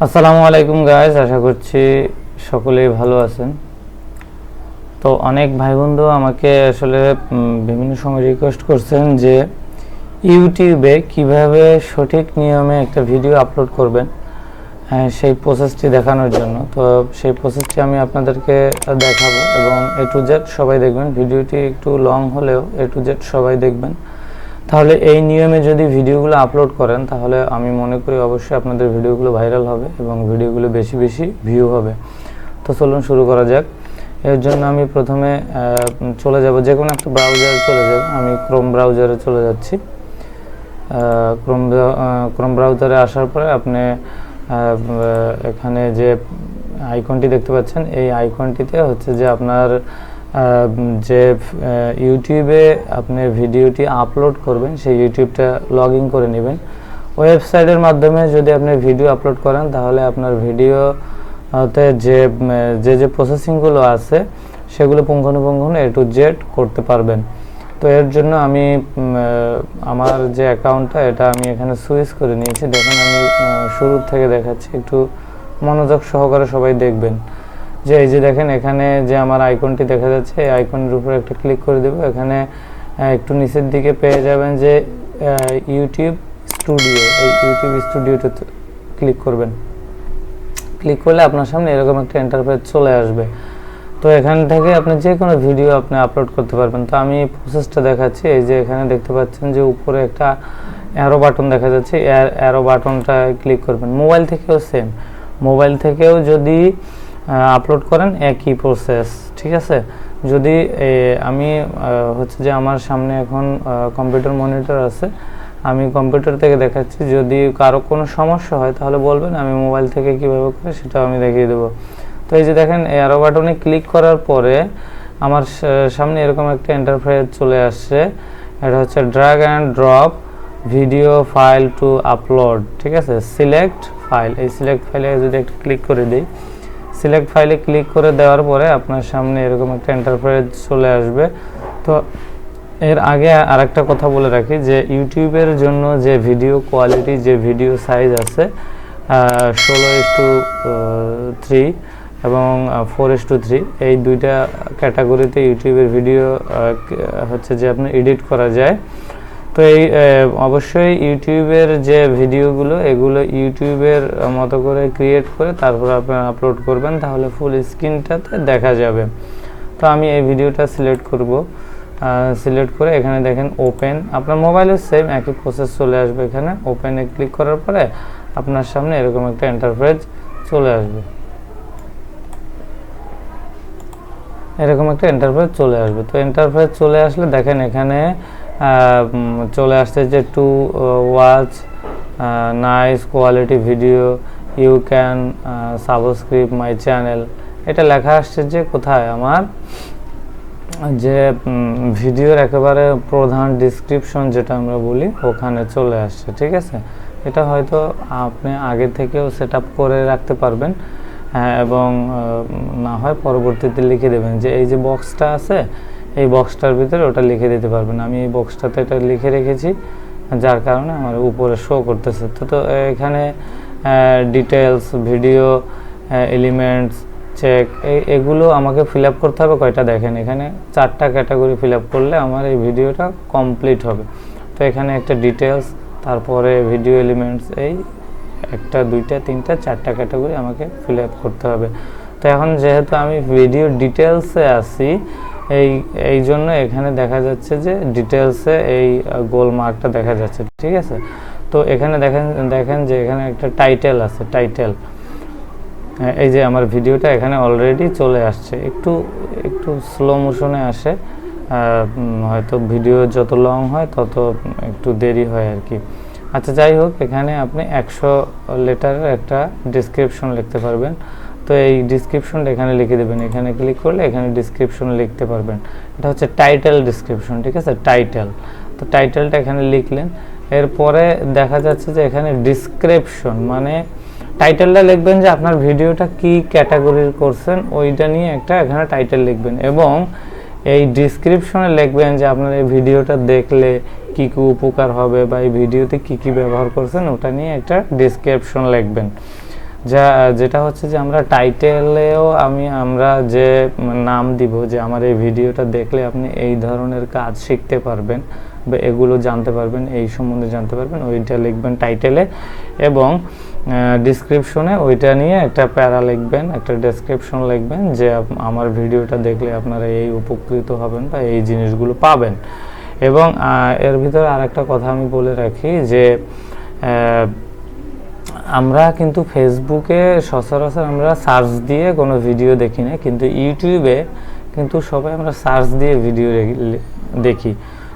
আসসালামু আলাইকুম গাইস, আশা করছি সকলেই ভালো আছেন। তো অনেক ভাই বন্ধু আমাকে আসলে বিভিন্ন সময় রিকোয়েস্ট করছেন যে ইউটিউবে কিভাবে সঠিক নিয়মে একটা ভিডিও আপলোড করবেন, সেই প্রসেসটি দেখানোর জন্য। তো সেই প্রসেসটি আমি আপনাদেরকে দেখাবো এবং এ টু জেড সবাই দেখবেন। ভিডিওটি একটু লং হলেও এ টু জেড সবাই দেখবেন। তাহলে এই নিয়মে যদি ভিডিওগুলো আপলোড করেন তাহলে আমি মনে করি অবশ্যই আপনাদের ভিডিওগুলো ভাইরাল হবে এবং ভিডিওগুলো বেশি বেশি ভিউ হবে। তো চলুন শুরু করা যাক। এর জন্য আমি প্রথমে চলে যাব, যে কোনো একটা ব্রাউজারে চলে যাব। আমি ক্রোম ব্রাউজারে চলে যাচ্ছি। ক্রোম ব্রাউজারে আসার পরে আপনি এখানে যে আইকনটি দেখতে পাচ্ছেন, এই আইকনটিতে হচ্ছে যে আপনার যে ইউটিউবে আপনি ভিডিওটি আপলোড করবেন সেই ইউটিউবটা লগ ইন করে নেবেন। ওয়েবসাইটের মাধ্যমে যদি আপনি ভিডিও আপলোড করেন তাহলে আপনার ভিডিওতে যে প্রসেসিংগুলো আছে সেগুলো পুঙ্খানুপুঙ্খ এ টু জেড করতে পারবেন। তো এর জন্য আমি আমার যে অ্যাকাউন্টটা এটা আমি এখানে সুইচ করে নিয়েছি। দেখেন আমি শুরু থেকে দেখাচ্ছি, একটু মনোযোগ সহকারে সবাই দেখবেন। যে এই যে দেখেন এখানে যে আমার আইকনটি দেখা যাচ্ছে, এই আইকনের উপরে একটা ক্লিক করে দেব। এখানে একটু নিচের দিকে পেয়ে যাবেন যে ইউটিউব স্টুডিও, এই ইউটিউব স্টুডিওতে ক্লিক করবেন। ক্লিক করলে আপনার সামনে এরকম একটা ইন্টারফেস চলে আসবে। তো এখান থেকে আপনি যে কোনো ভিডিও আপনি আপলোড করতে পারবেন। তো আমি প্রসেসটা দেখাচ্ছি। এই যে এখানে দেখতে পাচ্ছেন যে উপরে একটা অ্যারো বাটন দেখা যাচ্ছে, অ্যারো বাটনটা ক্লিক করবেন। মোবাইল থেকেও সেম, মোবাইল থেকেও যদি আপলোড করেন একই প্রসেস, ঠিক আছে। যদি আমি হচ্ছে যে আমার সামনে এখন কম্পিউটার মনিটর আছে, আমি কম্পিউটার থেকে দেখাচ্ছি। যদি কারো কোনো সমস্যা হয় তাহলে বলবেন, আমি মোবাইল থেকে কীভাবে করে সেটাও আমি দেখিয়ে দেবো। তো এই যে দেখেন অ্যারো বাটনে ক্লিক করার পরে আমার সামনে এরকম একটা ইন্টারফেস চলে আসছে। এটা হচ্ছে drag and drop video file to upload, ঠিক আছে। সিলেক্ট ফাইল, এই সিলেক্ট ফাইলে যদি একটা ক্লিক করে দিই, সিলেক্ট ফাইলে ক্লিক করে দেওয়ার পরে আপনার সামনে এরকম একটা ইন্টারফেস চলে আসবে। তো এর আগে আরেকটা কথা বলে রাখি যে ইউটিউবের জন্য যে ভিডিও কোয়ালিটি, যে ভিডিও সাইজ আছে 16:3 এবং 4:3, এই দুইটা ক্যাটাগরিতে ইউটিউবের ভিডিও হচ্ছে যে আপনি এডিট করা যায়। তো এই অবশ্যই ইউটিউবের যে ভিডিওগুলো এগুলো ইউটিউবের মতো করে ক্রিয়েট করে তারপর আপনি আপলোড করবেন, তাহলে ফুল স্ক্রিনটাতে দেখা যাবে। তো আমি এই ভিডিওটা সিলেক্ট করব। সিলেক্ট করে এখানে দেখেন ওপেন, আপনার মোবাইলের সেম একই প্রসেস চলে আসবে। এখানে ওপেনে ক্লিক করার পরে আপনার সামনে এরকম একটা ইন্টারফেস চলে আসবে, এরকম একটা ইন্টারফেস চলে আসবে। তো ইন্টারফেস চলে আসলে দেখেন এখানে চলে আসছে যে to watch nice quality video you can subscribe my channel, এটা লেখা আসছে যে কোথায়, আমার যে ভিডিওর একেবারে প্রধান ডিসক্রিপশন যেটা আমরা বলি ওখানে চলে আসছে, ঠিক আছে। এটা হয়তো আপনি আগে থেকেও সেট আপ করে রাখতে পারবেন, এবং না হয় পরবর্তীতে লিখে দেবেন যে এই যে বক্সটা আছে এই বক্সটার ভিতরে ওটা লিখে দিতে পারবেন। আমি এই বক্সটাতে এটা লিখে রেখেছি, যার কারণে আমার উপরে শো করতেছে। তো এখানে ডিটেলস, ভিডিও এলিমেন্টস, চেক, এগুলো আমাকে ফিল আপ করতে হবে। কয়টা দেখেন এখানে 4টা ক্যাটাগরি ফিল আপ করলে আমার এই ভিডিওটা কমপ্লিট হবে। তো এখানে একটা ডিটেলস, তারপরে ভিডিও এলিমেন্টস, এই 1টা 2টা 3টা 4টা ক্যাটাগরি আমাকে ফিল আপ করতে হবে। তো এখন যেহেতু আমি ভিডিও ডিটেলসে আছি, এই জন্য এখানে দেখা যাচ্ছে যে ডিটেলসে এই গোল মার্কটা দেখা যাচ্ছে, ঠিক আছে। তো এখানে দেখেন যে এখানে একটা টাইটেল আছে, টাইটেল, এই যে আমার ভিডিওটা এখানে অলরেডি চলে আসছে। একটু স্লো মোশনে আসে, হয়তো ভিডিও যত লং হয় তত একটু দেরি হয় আর কি। আচ্ছা, যাই হোক, এখানে আপনি 100 লেটারের একটা ডেসক্রিপশন লিখতে পারবেন। তো এই ডিসক্রিপশনটা এখানে লিখে দেবেন। এখানে ক্লিক করলে এখানে ডিসক্রিপশন লিখতে পারবেন। এটা হচ্ছে টাইটেল ডিসক্রিপশন, ঠিক আছে, টাইটেল। তো টাইটেলটা এখানে লিখলেন। এরপরে দেখা যাচ্ছে যে এখানে ডিসক্রিপশন, মানে টাইটেলটা লিখবেন যে আপনার ভিডিওটা কি ক্যাটাগরির করছেন ওইটা নিয়ে একটা এখানে টাইটেল লিখবেন, এবং এই ডিসক্রিপশনে লিখবেন যে আপনার এই ভিডিওটা দেখলে কি কি উপকার হবে বা এই ভিডিওতে কি কি ব্যবহার করছেন ওটা নিয়ে একটা ডেসক্রিপশন লিখবেন। যেটা হচ্ছে যে আমরা টাইটেলেও আমরা যে নাম দিব যে আমার এই ভিডিওটা দেখলে আপনি এই ধরনের কাজ শিখতে পারবেন বা এগুলো জানতে পারবেন, এই সম্বন্ধে জানতে পারবেন, ওইটা লিখবেন টাইটেলে। এবং ডিসক্রিপশনে ওইটা নিয়ে একটা প্যারা লিখবেন, একটা ডেসক্রিপশন লিখবেন যে আমার ভিডিওটা দেখলে আপনারা এই উপকৃত হবেন বা এই জিনিসগুলো পাবেন। এবং এর ভিতরে আরেকটা কথা আমি বলে রাখি যে আমরা কিন্তু ফেসবুকে সচরাচর আমরা সার্চ দিয়ে কোনো ভিডিও দেখি না, কিন্তু ইউটিউবে কিন্তু সবাই আমরা সার্চ দিয়ে ভিডিও দেখি।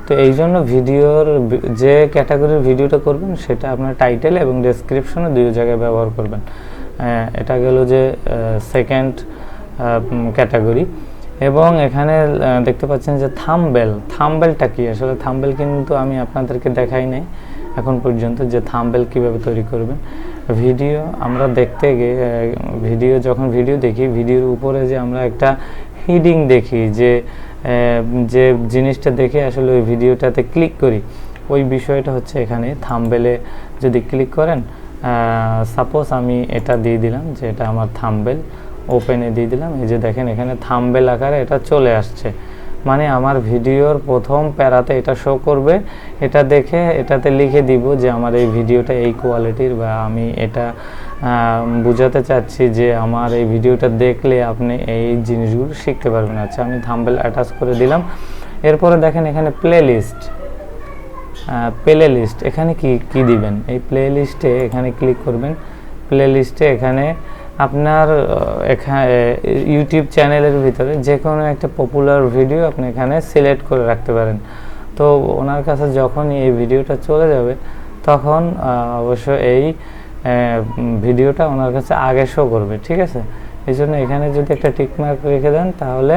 তো এই জন্য ভিডিওর যে ক্যাটাগরির ভিডিওটা করবেন সেটা আপনার টাইটেল এবং ডেসক্রিপশনে দুই জায়গায় ব্যবহার করবেন। এটা গেল যে সেকেন্ড ক্যাটাগরি। এবং এখানে দেখতে পাচ্ছেন যে থাম্বনেলটা কি, আসলে থাম্বনেল কিন্তু আমি আপনাদেরকে দেখাই নাই এখন পর্যন্ত যে থাম্বনেল কিভাবে তৈরি করবেন। ভিডিও আমরা দেখতে গিয়ে যখন ভিডিও দেখি, ভিডিওর উপরে যে আমরা একটা হিডিং দেখি, যে জিনিসটা দেখে আসলে ওই ভিডিওটাতে ক্লিক করি, ওই বিষয়টা হচ্ছে এখানে থাম্বনেলে যদি ক্লিক করেন, সাপোজ আমি এটা দিয়ে দিলাম যে এটা আমার থাম্বনেল, ওপেনে দিয়ে দিলাম, এই যে দেখেন এখানে থাম্বনেল আকারে এটা চলে আসছে, মানে আমার ভিডিওর প্রথম প্যারাতে এটা শো করবে। এটা দেখে এটাতে লিখে দিব যে আমার এই ভিডিওটা এই কোয়ালিটির, বা আমি এটা বোঝাতে চাচ্ছি যে আমার এই ভিডিওটা দেখলে আপনি এই জিনিসগুলো শিখতে পারবেন। আচ্ছা, আমি থাম্বনেল অ্যাটাচ করে দিলাম। এরপরে দেখেন এখানে প্লে লিস্ট এখানে কি দিবেন, এই প্লে লিস্টে এখানে ক্লিক করবেন। প্লে লিস্টে এখানে আপনার ইউটিউব চ্যানেলের ভিতরে যে কোনো একটা পপুলার ভিডিও আপনি এখানে সিলেক্ট করে রাখতে পারেন। তো ওনার কাছে যখন এই ভিডিওটা চলে যাবে তখন অবশ্য এই ভিডিওটা ওনার কাছে আগে শো করবে, ঠিক আছে। এই জন্য এখানে যদি একটা টিকমার্ক রেখে দেন তাহলে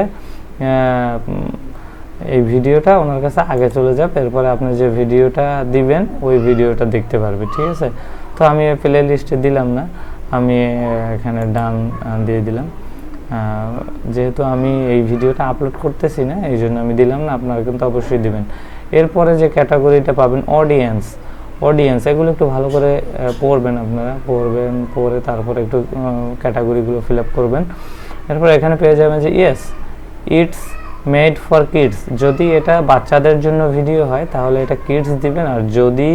এই ভিডিওটা ওনার কাছে আগে চলে যাবে, এরপরে আপনি যে ভিডিওটা দিবেন ওই ভিডিওটা দেখতে পারবে, ঠিক আছে। তো আমি প্লে লিস্টে দিলাম না, আমি এখানে ডান দিয়ে দিলাম। যেহেতু আমি এই ভিডিওটা আপলোড করতেছি না, এই জন্য আমি দিলাম না, আপনারা কিন্তু অবশ্যই দিবেন। এরপরে যে ক্যাটাগরিটা পাবেন অডিয়েন্স, এগুলো একটু ভালো করে পড়বেন, আপনারা পড়ে তারপরে একটু ক্যাটাগরিগুলো ফিল আপ করবেন। এরপর এখানে পেয়ে যাবেন যে ইটস মেড ফর কিডস। যদি এটা বাচ্চাদের জন্য ভিডিও হয় তাহলে এটা কিডস দিবেন, আর যদি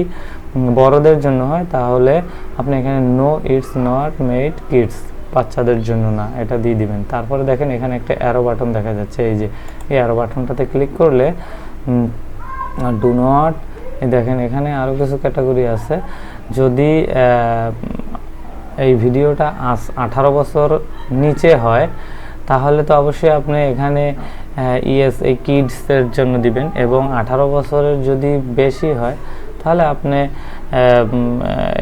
বড়দের জন্য হয় তাহলে আপনি এখানে no, it's not made kids, বাচ্চাদের জন্য না, এটা দিয়ে দিবেন। তারপরে দেখেন এখানে একটা অ্যারো বাটন দেখা যাচ্ছে, এই যে এই অ্যারো বাটনটাতে ক্লিক করলে ডু নট, দেখেন এখানে আরও কিছু ক্যাটাগরি আছে। যদি এই ভিডিওটা 18 বছর নিচে হয় তাহলে তো অবশ্যই আপনি এখানে এই কিডসের জন্য দিবেন, এবং 18 বছরের যদি বেশি হয় তাহলে আপনি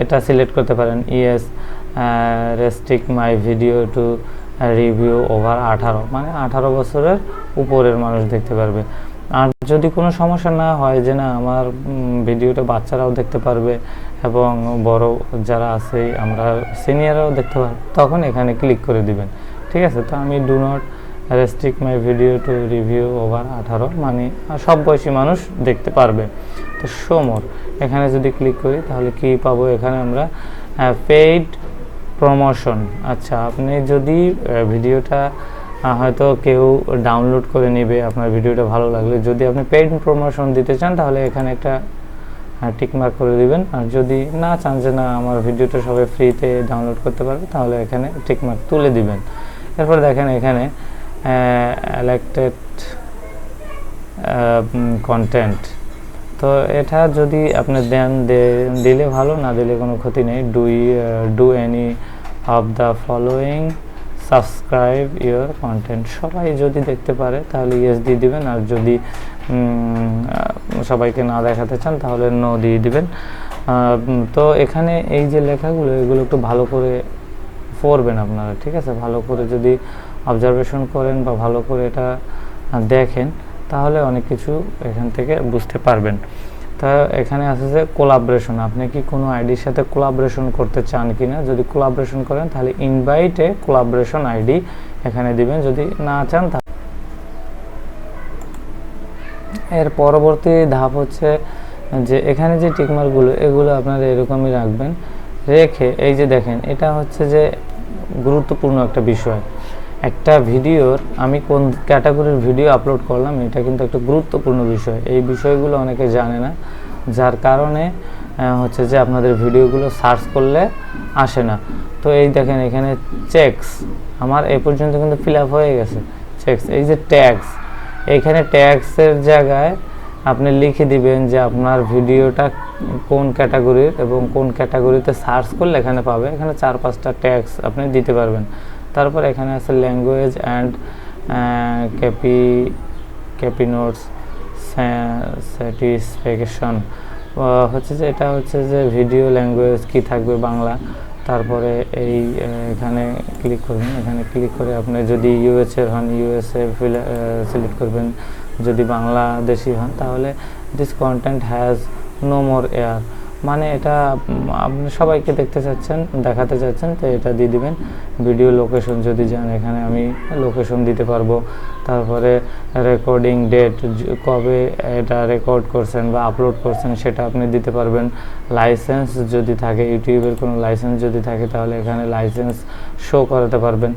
এটা সিলেক্ট করতে পারেন, restrict my video to review over 18, মানে 18 বছরের উপরের মানুষ দেখতে পারবে। আর যদি কোনো সমস্যা না হয় যে না আমার ভিডিওটা বাচ্চারাও দেখতে পারবে এবং বড় যারা আছে আমরা সিনিয়ররাও দেখতে পারবে, তখন এখানে ক্লিক করে দিবেন, ঠিক আছে। তো আমি do not restrict my video to review over 18, মানে সব বয়সী মানুষ দেখতে পারবে। তো শো মোর এখানে যদি ক্লিক করি তাহলে কি পাবো, এখানে আমরা পেইড প্রমোশন। আচ্ছা, আপনি যদি ভিডিওটা হয়তো কেউ ডাউনলোড করে নেবে, আপনার ভিডিওটা ভালো লাগলে, যদি আপনি পেইড প্রমোশন দিতে চান তাহলে এখানে একটা টিকমার্ক করে দিবেন। আর যদি না চান যে না আমার ভিডিওটা সবাই ফ্রিতে ডাউনলোড করতে পারবে তাহলে এখানে টিকমার্ক তুলে দিবেন। এরপর দেখেন এখানে এলেক্টেড কন্টেন্ট, তো এটা যদি আপনি দিলে ভালো, না দিলে কোনো ক্ষতি নেই। Do any of the following, subscribe your content, সবাই যদি দেখতে পারে তাহলে ইয়েস দিয়ে দিবেন, আর যদি সবাইকে না দেখাতে চান তাহলে নো দিয়ে দিবেন। তো এখানে এই যে লেখাগুলো এগুলো একটু ভালো করে পড়বেন আপনারা, ঠিক আছে। ভালো করে যদি অবজারভেশন করেন বা ভালো করে এটা দেখেন তাহলে অনেক কিছু এখান থেকে বুঝতে পারবেন। তা এখানে আছে যে কোলাবরেশন, আপনি কি কোনো আইডির সাথে কোলাবরেশন করতে চান কিনা, যদি কোলাবরেশন করেন তাহলে ইনভাইটে কোলাবরেশন আইডি এখানে দিবেন, যদি না চান তাহলে। এর পরবর্তী ধাপ হচ্ছে যে এখানে যে টিকমার্কগুলো এগুলো আপনারা এরকমই রাখবেন, রেখে এই যে দেখেন এটা হচ্ছে যে গুরুত্বপূর্ণ একটা বিষয়। একটা ভিডিওর আমি কোন ক্যাটাগরির ভিডিও আপলোড করলাম এটা কিন্তু একটা গুরুত্বপূর্ণ বিষয়। এই বিষয়গুলো অনেকে জানে না, যার কারণে হচ্ছে যে আপনাদের ভিডিওগুলো সার্চ করলে আসে না। তো এই দেখেন এখানে চেকস আমার এই পর্যন্ত কিন্তু ফিল আপ হয়ে গেছে। চেকস, এই যে ট্যাগস, এইখানে ট্যাগসের জায়গায় আপনি লিখে দিবেন যে আপনার ভিডিওটা কোন ক্যাটাগরির এবং কোন ক্যাটাগরিতে সার্চ করলে এখানে পাবে। এখানে 4-5টা ট্যাগস আপনি দিতে পারবেন। তারপর এখানে আছে ল্যাঙ্গুয়েজ অ্যান্ড ক্যাপি নোটস স্যাটিসফ্যাকশন, হচ্ছে যে এটা হচ্ছে যে ভিডিও ল্যাঙ্গুয়েজ কি থাকবে, বাংলা। তারপরে এই এখানে ক্লিক করবেন, এখানে ক্লিক করে আপনি যদি ইউএসএর হন ইউএসএ সিলেক্ট করবেন, যদি বাংলাদেশি হন তাহলে this content has no more air, মানে এটা আপনি সবাইকে দেখাতে চাচ্ছেন তো এটা দিয়ে দিবেন। ভিডিও লোকেশন যদি যান এখানে আমি লোকেশন দিতে পারবো। তারপরে রেকর্ডিং ডেট, কবে এটা রেকর্ড করছেন বা আপলোড করছেন সেটা আপনি দিতে পারবেন। লাইসেন্স যদি থাকে, ইউটিউবের কোনো লাইসেন্স যদি থাকে তাহলে এখানে লাইসেন্স শো করাতে পারবেন।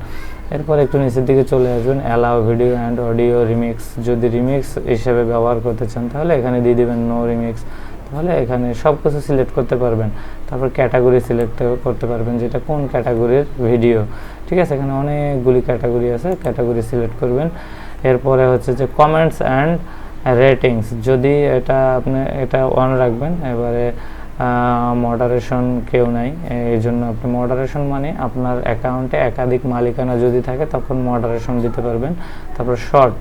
এরপর একটু নিচের দিকে চলে আসবেন, allow video and audio remix, যদি রিমিক্স হিসেবে ব্যবহার করতে চান তাহলে এখানে দিয়ে দেবেন নো রিমিক্স, তাহলে এখানে সব কিছু সিলেক্ট করতে পারবেন। তারপর ক্যাটাগরি সিলেক্ট করতে পারবেন, যেটা কোন ক্যাটাগরির ভিডিও, ঠিক আছে। এখানে অনেকগুলি ক্যাটাগরি আছে, ক্যাটাগরি সিলেক্ট করবেন। এরপরে হচ্ছে যে কমেন্টস অ্যান্ড রেটিংস, যদি আপনি এটা অন রাখবেন। এবারে মডারেশন কেউ নাই, এই জন্য আপনি মডারেশন মানে আপনার অ্যাকাউন্টে একাধিক মালিকানা যদি থাকে তখন মডারেশন দিতে পারবেন। তারপর শর্ট,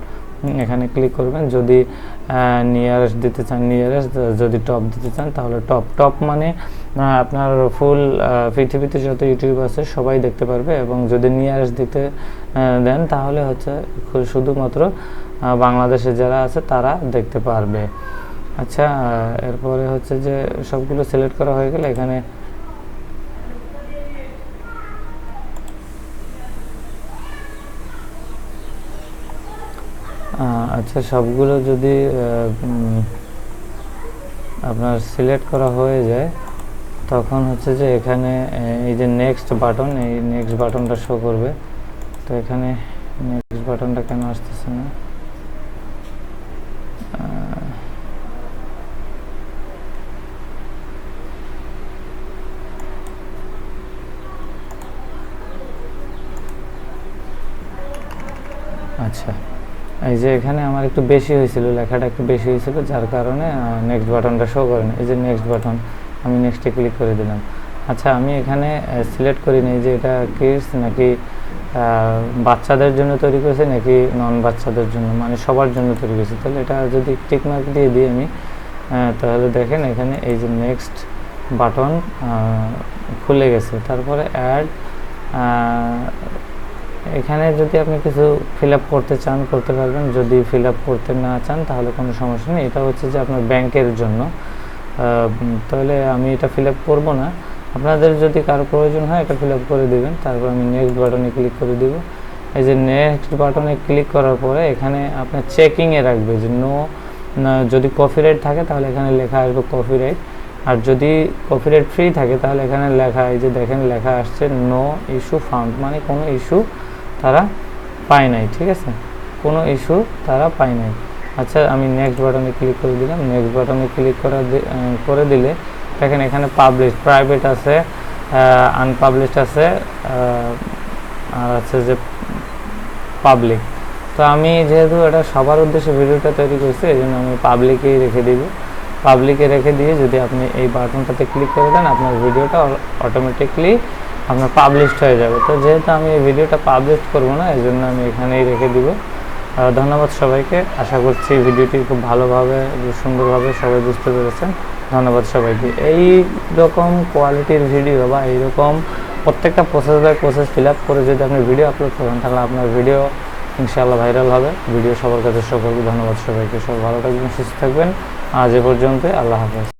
এখানে ক্লিক করবেন। যদি নিয়ারেস্ট দিতে চান নিয়ারেস্ট, যদি টপ দিতে চান তাহলে টপ মানে আপনার ফুল পৃথিবীতে যত ইউটিউব আছে সবাই দেখতে পারবে, এবং যদি নিয়ারেস্ট দিতে দেন তাহলে হচ্ছে শুধুমাত্র বাংলাদেশে যারা আছে তারা দেখতে পারবে। আচ্ছা, এরপরে হচ্ছে যে সবগুলো সিলেক্ট করা হয়ে গেলে এখানে আচ্ছা সবগুলো যদি আপনার সিলেক্ট করা হয়ে যায় তখন হচ্ছে যে এখানে এই যে নেক্সট বাটন, এই নেক্সট বাটনটা শো করবে। তো এখানে নেক্সট বাটনটা কেন আসতেছে না? আচ্ছা, এই যে এখানে আমার একটু বেশি হয়েছিল, লেখাটা একটু বেশি হয়েছিল, যার কারণে নেক্সট বাটনটা শো করে না। এই যে নেক্সট বাটন, আমি নেক্সটে ক্লিক করে দিলাম। আচ্ছা, আমি এখানে সিলেক্ট করি নি যে এটা কিডস নাকি বাচ্চাদের জন্য তৈরি করেছে নাকি নন বাচ্চাদের জন্য, মানে সবার জন্য তৈরি করেছে। তাহলে এটা যদি টিক মার্ক দিয়ে দিই আমি, তাহলে দেখেন এখানে এই যে নেক্সট বাটন খুলে গেছে। তারপরে অ্যাড, এখানে যদি আপনি কিছু ফিল আপ করতে চান করতে পারবেন, যদি ফিল আপ করতে না চান তাহলে কোনো সমস্যা নেই। এটা হচ্ছে যে আপনার ব্যাংকের জন্য, তাহলে আমি এটা ফিল আপ করবো না। আপনাদের যদি কারো প্রয়োজন হয় এটা ফিল আপ করে দেবেন। তারপর আমি নেক্সট বাটনে ক্লিক করে দেব। এই যে নেক্সট বাটনে ক্লিক করার পরে এখানে আপনার চেকিংয়ে রাখবে যে যদি কপিরাইট থাকে তাহলে এখানে লেখা আসবে কপিরাইট, আর যদি কপিরাইট ফ্রি থাকে তাহলে এখানে লেখা, এই যে দেখেন লেখা আসছে নো ইস্যু ফাউন্ড, মানে কোনো ইস্যু তারা পায় নাই, ঠিক আছে, কোনো ইস্যু তারা পায় নাই। আচ্ছা, আমি নেক্সট বাটনে ক্লিক করে দিলাম। নেক্সট বাটনে ক্লিক করে দিলে দেখেন এখানে পাবলিশ, প্রাইভেট আছে, আনপাবলিশড আছে, আর আছে যে পাবলিক। তো আমি যেহেতু এটা সবার উদ্দেশ্যে ভিডিওটা তৈরি করছি এই জন্য আমি পাবলিকেই রেখে দিব। পাবলিকে রেখে দিয়ে যদি আপনি এই বাটনটাতে ক্লিক করে দেন আপনার ভিডিওটা অটোমেটিকলি আপনার পাবলিশড হয়ে যাবে। তো যেহেতু আমি এই ভিডিওটা পাবলিশ করব না এই জন্য আমি এখানেই রেখে দিব। ধন্যবাদ সবাইকে, আশা করছি ভিডিওটি খুব ভালোভাবে সুন্দরভাবে সবাই বুঝতে পেরেছেন। ধন্যবাদ সবাইকে। এই রকম কোয়ালিটির ভিডিও বা এইরকম প্রত্যেকটা process by process fill up করে যদি আপনি ভিডিও আপলোড করেন তাহলে আপনার ভিডিও ইনশাআল্লাহ ভাইরাল হবে। ভিডিও সবার কাছে সকলকে ধন্যবাদ সবাইকে, সবাই ভালো থাকবেন, সুস্থ থাকবেন। আজ এ পর্যন্ত, আল্লাহ হাফেজ।